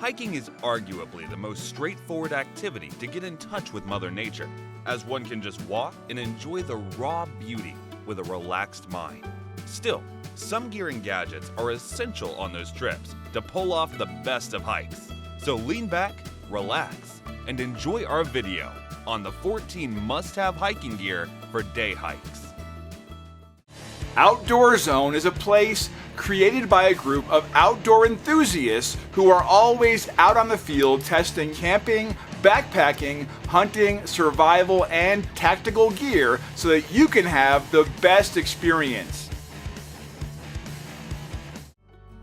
Hiking is arguably the most straightforward activity to get in touch with Mother Nature, as one can just walk and enjoy the raw beauty with a relaxed mind. Still, some gear and gadgets are essential on those trips to pull off the best of hikes. So lean back, relax, and enjoy our video on the 14 must-have hiking gear for day hikes. Outdoor Zone is a place created by a group of outdoor enthusiasts who are always out on the field testing camping, backpacking, hunting, survival, and tactical gear so that you can have the best experience.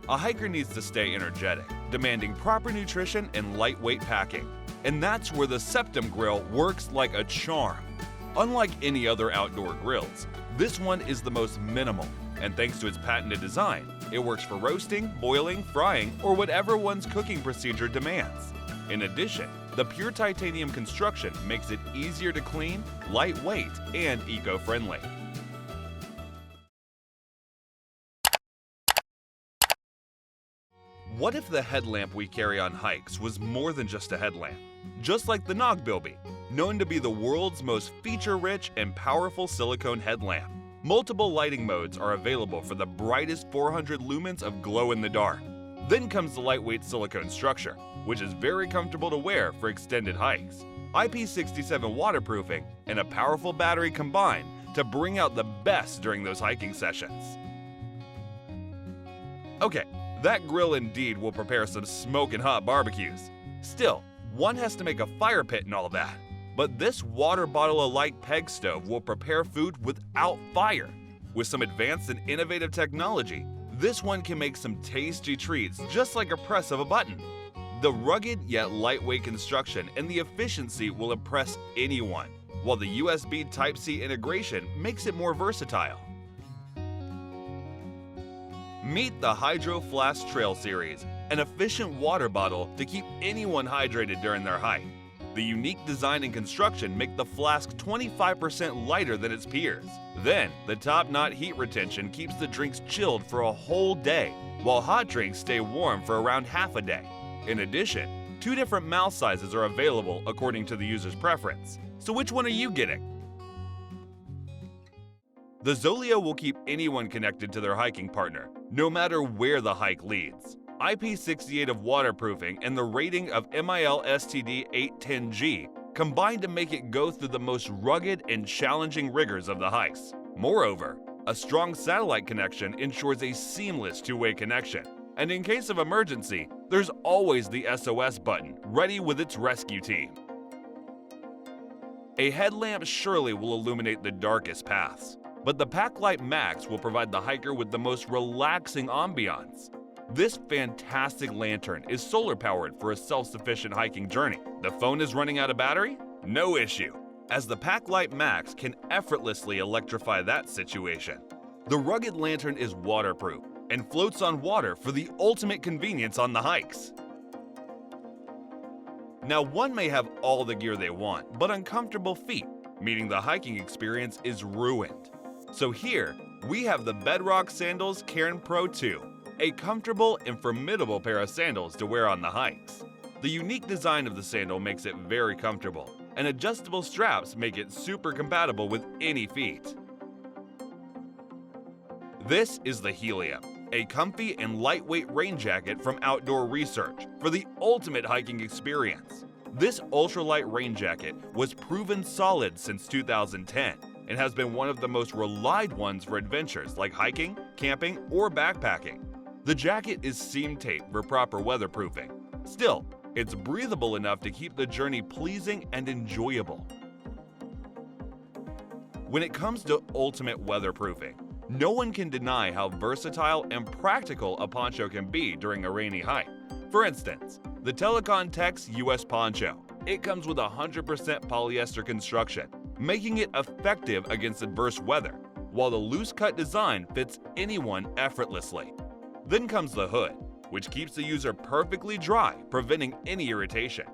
A hiker needs to stay energetic, demanding proper nutrition and lightweight packing. And that's where the SEPTEM grill works like a charm. Unlike any other outdoor grills, this one is the most minimal, and thanks to its patented design, it works for roasting, boiling, frying, or whatever one's cooking procedure demands. In addition, the pure titanium construction makes it easier to clean, lightweight, and eco-friendly. What if the headlamp we carry on hikes was more than just a headlamp? Just like the KNOG Bilby, known to be the world's most feature-rich and powerful silicone headlamp. Multiple lighting modes are available for the brightest 400 lumens of glow-in-the-dark. Then comes the lightweight silicone structure, which is very comfortable to wear for extended hikes. IP67 waterproofing and a powerful battery combine to bring out the best during those hiking sessions. Okay, that grill indeed will prepare some smoking hot barbecues. Still, one has to make a fire pit and all that. But this water bottle-alike peg stove will prepare food without fire. With some advanced and innovative technology, this one can make some tasty treats just like a press of a button. The rugged yet lightweight construction and the efficiency will impress anyone, while the USB Type-C integration makes it more versatile. Meet the Hydro Flask Trail Series, an efficient water bottle to keep anyone hydrated during their hike. The unique design and construction make the flask 25% lighter than its peers. Then, the top-knot heat retention keeps the drinks chilled for a whole day, while hot drinks stay warm for around half a day. In addition, 2 different mouth sizes are available according to the user's preference. So which one are you getting? The Zoleo will keep anyone connected to their hiking partner, no matter where the hike leads. IP68 of waterproofing and the rating of MIL-STD 810G combine to make it go through the most rugged and challenging rigors of the hikes. Moreover, a strong satellite connection ensures a seamless two-way connection. And in case of emergency, there's always the SOS button ready with its rescue team. A headlamp surely will illuminate the darkest paths, but the PACKLITE Max will provide the hiker with the most relaxing ambiance. This fantastic lantern is solar-powered for a self-sufficient hiking journey. The phone is running out of battery? No issue, as the PACKLITE Max can effortlessly electrify that situation. The rugged lantern is waterproof and floats on water for the ultimate convenience on the hikes. Now, one may have all the gear they want, but uncomfortable feet, meaning the hiking experience is ruined. So here, we have the BEDROCK Sandals CAIRN Pro 2, a comfortable and formidable pair of sandals to wear on the hikes. The unique design of the sandal makes it very comfortable, and adjustable straps make it super compatible with any feet. This is the HELIUM, a comfy and lightweight rain jacket from Outdoor Research for the ultimate hiking experience. This ultralight rain jacket was proven solid since 2010 and has been one of the most relied ones for adventures like hiking, camping, or backpacking. The jacket is seam-taped for proper weatherproofing. Still, it's breathable enough to keep the journey pleasing and enjoyable. When it comes to ultimate weatherproofing, no one can deny how versatile and practical a poncho can be during a rainy hike. For instance, the Helikon-Tex US Poncho. It comes with 100% polyester construction, making it effective against adverse weather, while the loose-cut design fits anyone effortlessly. Then comes the hood, which keeps the user perfectly dry, preventing any irritation.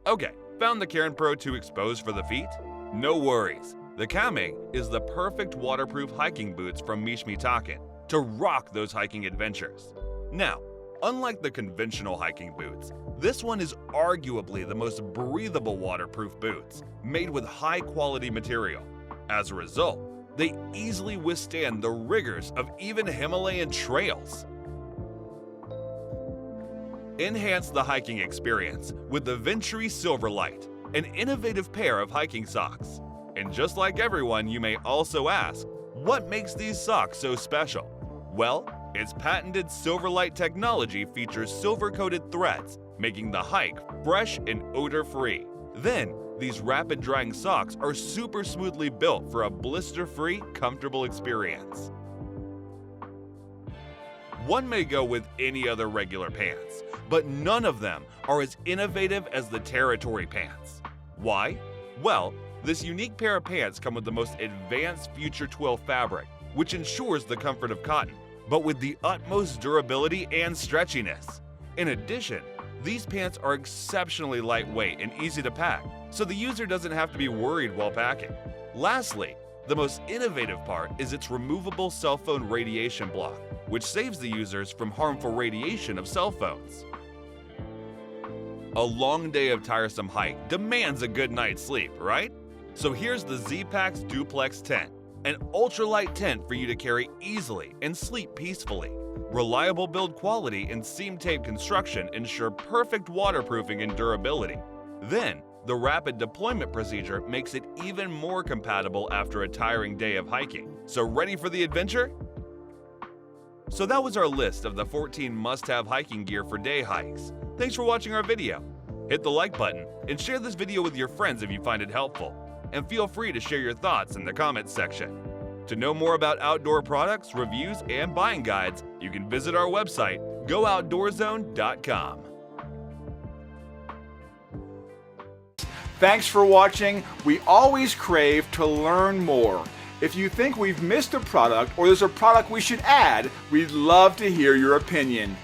Okay, found the CAIRN Pro 2 exposed for the feet? No worries. The Kameng is the perfect waterproof hiking boots from MISHMI TAKIN to rock those hiking adventures. Now, Unlike the conventional hiking boots, this one is arguably the most breathable waterproof boots, made with high-quality material. As a result, they easily withstand the rigors of even Himalayan trails. Enhance the hiking experience with the VENTURY SILVERLIGHT, an innovative pair of hiking socks. And just like everyone, you may also ask, what makes these socks so special? Well, its patented SILVERLIGHT technology features silver-coated threads, making the hike fresh and odor-free. Then, these rapid-drying socks are super smoothly built for a blister-free, comfortable experience. One may go with any other regular pants, but none of them are as innovative as the Territory pants. Why? Well, this unique pair of pants come with the most advanced future twill fabric, which ensures the comfort of cotton, but with the utmost durability and stretchiness. In addition, these pants are exceptionally lightweight and easy to pack, so the user doesn't have to be worried while packing. Lastly, the most innovative part is its removable cell phone radiation block, which saves the users from harmful radiation of cell phones. A long day of tiresome hike demands a good night's sleep, right? So here's the ZPACKS DUPLEX tent, an ultralight tent for you to carry easily and sleep peacefully. Reliable build quality and seam tape construction ensure perfect waterproofing and durability. Then, the rapid deployment procedure makes it even more compatible after a tiring day of hiking. So ready for the adventure? So that was our list of the 14 must-have hiking gear for day hikes. Thanks for watching our video. Hit the like button and share this video with your friends if you find it helpful. And feel free to share your thoughts in the comments section. To know more about outdoor products, reviews, and buying guides, you can visit our website, GoOutdoorZone.com. Thanks for watching. We always crave to learn more. If you think we've missed a product or there's a product we should add, we'd love to hear your opinion.